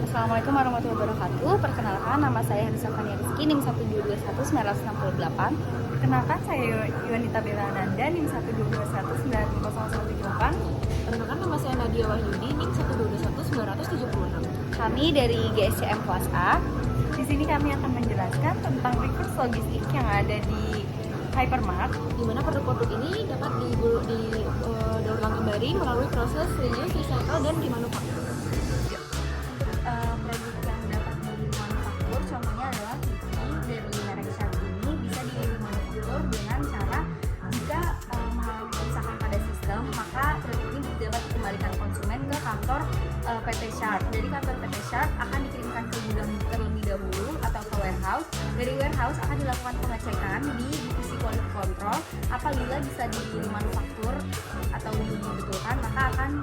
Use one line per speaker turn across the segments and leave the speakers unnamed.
Assalamualaikum warahmatullahi wabarakatuh. Perkenalkan, nama saya Hanisa Fania Rizky, NIM 1221968.
Perkenalkan, saya Yuanita Bella Ananda, NIM 1221908.
Perkenalkan, nama saya Nadia Wahyudi, NIM 1221976.
Kami dari GSCM kelas A.
Di sini kami akan menjelaskan tentang reverse logistik yang ada di Hypermart,
di mana produk-produk ini dapat didaur ulang kembali melalui proses reuse, recycle, dan dimanufaktur.
Produk yang dapat dimanufaktur contohnya adalah TV dari merek Sharp ini bisa dimanufaktur dengan cara jika mengalami kerusakan pada sistem, maka produk ini dapat dikembalikan konsumen ke kantor PT Sharp. Dari kantor PT Sharp akan dikirimkan ke gudang terlebih dahulu atau ke warehouse. Dari warehouse akan dilakukan pengecekan di divisi quality control. Apabila bisa dimanufaktur atau dibetulkan, maka akan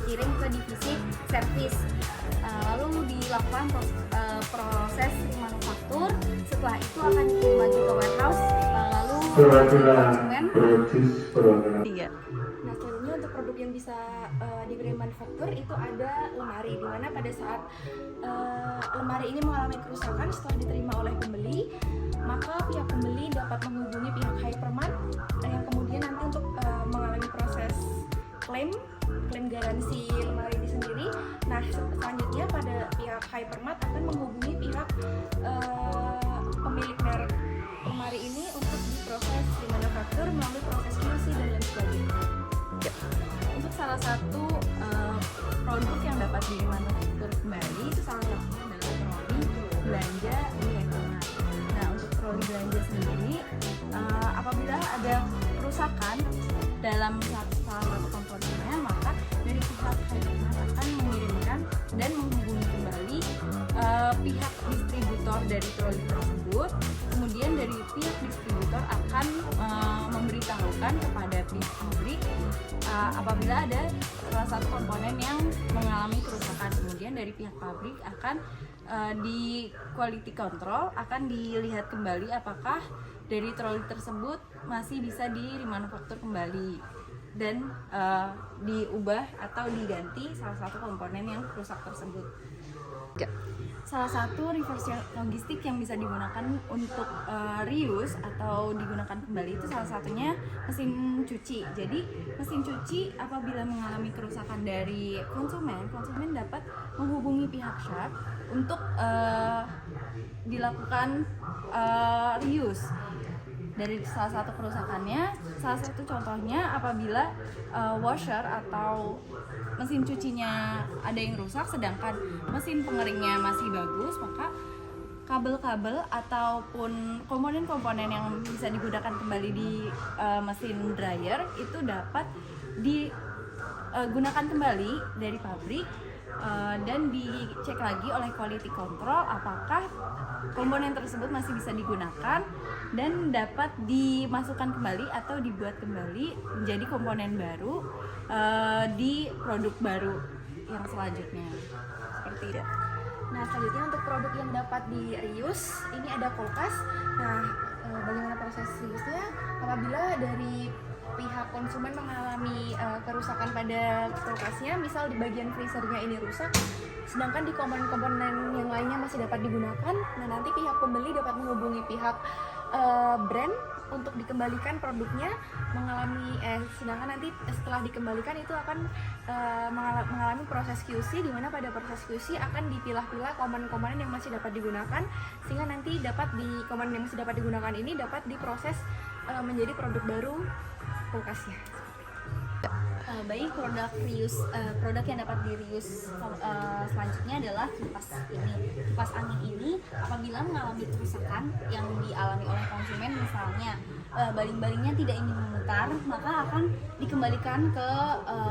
dikirim ke divisi service. Lalu dilakukan proses manufaktur. Setelah itu akan dikirim lagi ke warehouse, lalu konsumen.
Nah, selanjutnya untuk produk yang bisa diberi manufaktur itu ada lemari, di mana pada saat lemari ini mengalami kerusakan setelah diterima oleh pembeli, maka pihak pembeli dapat menghubungi pihak Hypermart yang kemudian nanti untuk mengalami proses klaim garansi lemari ini sendiri. Nah, selanjutnya pada pihak Hypermart akan menghubungi pihak pemilik merek lemari ini untuk diproses dimanufaktur melalui proses QC dan lain sebagainya. Untuk salah satu produk yang dapat dimanufaktur kembali itu salah satunya adalah troli belanja di Hypermart. Nah, untuk troli belanja sendiri apabila ada kerusakan dalam salah satu komponennya, maka dari pihak Hypermart akan mengirimkan dan menghubungi kembali pihak distributor dari troli tersebut. Kemudian dari pihak distributor akan memberitahukan kepada pihak pabrik apabila ada salah satu komponen yang mengalami kerusakan. Kemudian dari pihak pabrik akan di quality control akan dilihat kembali apakah dari troli tersebut masih bisa dimanufaktur kembali dan diubah atau diganti salah satu komponen yang rusak tersebut. Salah satu reverse logistik yang bisa digunakan untuk reuse atau digunakan kembali itu salah satunya mesin cuci. Jadi mesin cuci apabila mengalami kerusakan dari konsumen dapat menghubungi pihak Sharp untuk dilakukan reuse. Dari salah satu kerusakannya, salah satu contohnya apabila washer atau mesin cucinya ada yang rusak sedangkan mesin pengeringnya masih bagus, maka kabel-kabel ataupun komponen-komponen yang bisa digunakan kembali di mesin dryer itu dapat digunakan kembali dari pabrik dan dicek lagi oleh quality control apakah komponen tersebut masih bisa digunakan dan dapat dimasukkan kembali atau dibuat kembali menjadi komponen baru di produk baru yang selanjutnya, seperti itu. Nah, selanjutnya untuk produk yang dapat di reuse ini ada kulkas. Nah, bagaimana proses reuse-nya? Apabila dari pihak konsumen mengalami kerusakan pada kulkasnya, misal di bagian freezernya ini rusak, sedangkan di komponen-komponen yang lainnya masih dapat digunakan, nah nanti pihak pembeli dapat menghubungi pihak brand untuk dikembalikan produknya, sedangkan nanti setelah dikembalikan itu akan mengalami proses QC, di mana pada proses QC akan dipilah-pilah komponen-komponen yang masih dapat digunakan, sehingga nanti komponen yang masih dapat digunakan ini dapat diproses menjadi produk baru kulkasnya.
Baik, produk yang dapat di reuse selanjutnya adalah kipas ini. Kipas angin ini apabila mengalami kerusakan yang dialami oleh konsumen, misalnya baling-balingnya tidak ingin memutar, maka akan dikembalikan ke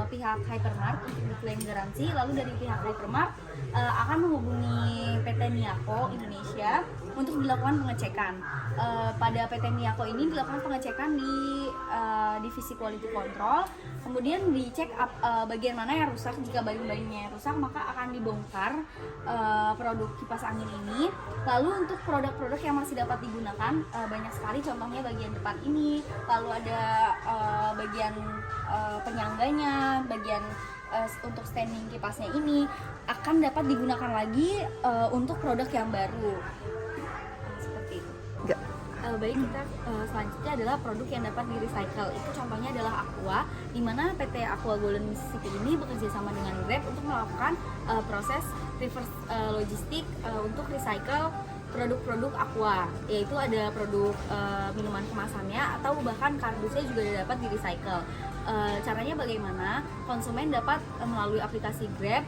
pihak Hypermart untuk diklaim garansi. Lalu dari pihak Hypermart akan menghubungi PT Miyako Indonesia untuk dilakukan pengecekan. Pada PT Miyako ini dilakukan pengecekan di divisi quality control, kemudian dicek bagian mana yang rusak. Jika baling-balingnya rusak, maka akan dibongkar produk kipas angin ini. Lalu untuk produk-produk yang masih dapat digunakan banyak sekali, contohnya bagian depan ini, lalu ada bagian penyangganya, bagian untuk standing kipasnya ini akan dapat digunakan lagi untuk produk yang baru. Seperti itu. Baik, kita selanjutnya adalah produk yang dapat di-recycle. Itu contohnya adalah Aqua, di mana PT Aqua Golden Mississippi ini bekerja sama dengan Grab untuk melakukan proses reverse logistik untuk recycle produk-produk Aqua, yaitu ada produk minuman kemasannya atau bahkan kardusnya juga dapat di-recycle. Caranya bagaimana? Konsumen dapat melalui aplikasi Grab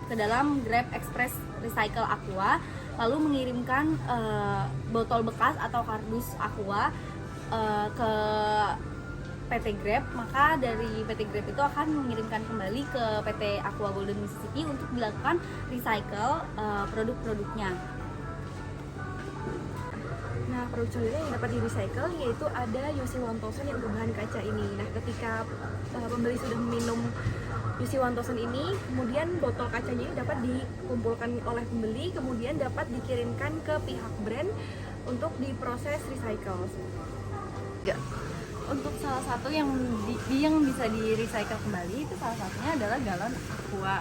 ke dalam Grab Express Recycle Aqua, lalu mengirimkan botol bekas atau kardus Aqua ke PT Grab, maka dari PT Grab itu akan mengirimkan kembali ke PT Aqua Golden Mississippi untuk dilakukan recycle produk-produknya.
Nah, produk selanjutnya yang dapat di-recycle yaitu ada UC 1000 yang berbahan kaca ini. Nah, ketika pembeli sudah meminum UC 1000 ini, kemudian botol kacanya ini dapat dikumpulkan oleh pembeli, kemudian dapat dikirimkan ke pihak brand untuk diproses recycle.
Untuk salah satu yang bisa di-recycle kembali itu salah satunya adalah galon Aqua.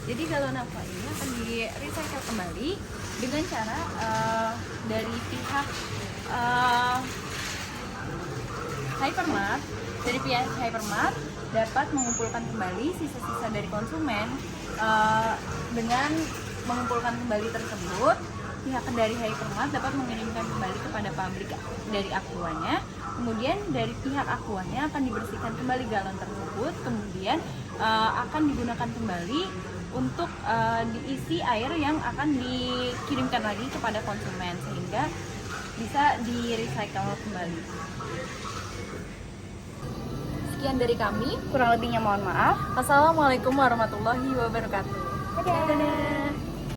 Jadi galon Aqua ini akan di-recycle kembali dengan cara dari pihak Hypermart. Dari pihak Hypermart dapat mengumpulkan kembali sisa-sisa dari konsumen. Dengan mengumpulkan kembali tersebut, pihak dari Hypermart dapat mengirimkan kembali kepada pabrik dari Aquanya. Kemudian dari pihak Aquanya akan dibersihkan kembali galon tersebut, kemudian akan digunakan kembali untuk diisi air yang akan dikirimkan lagi kepada konsumen sehingga bisa di-recycle kembali.
Sekian dari kami.
Kurang lebihnya mohon maaf.
Assalamualaikum warahmatullahi wabarakatuh.
Dadah.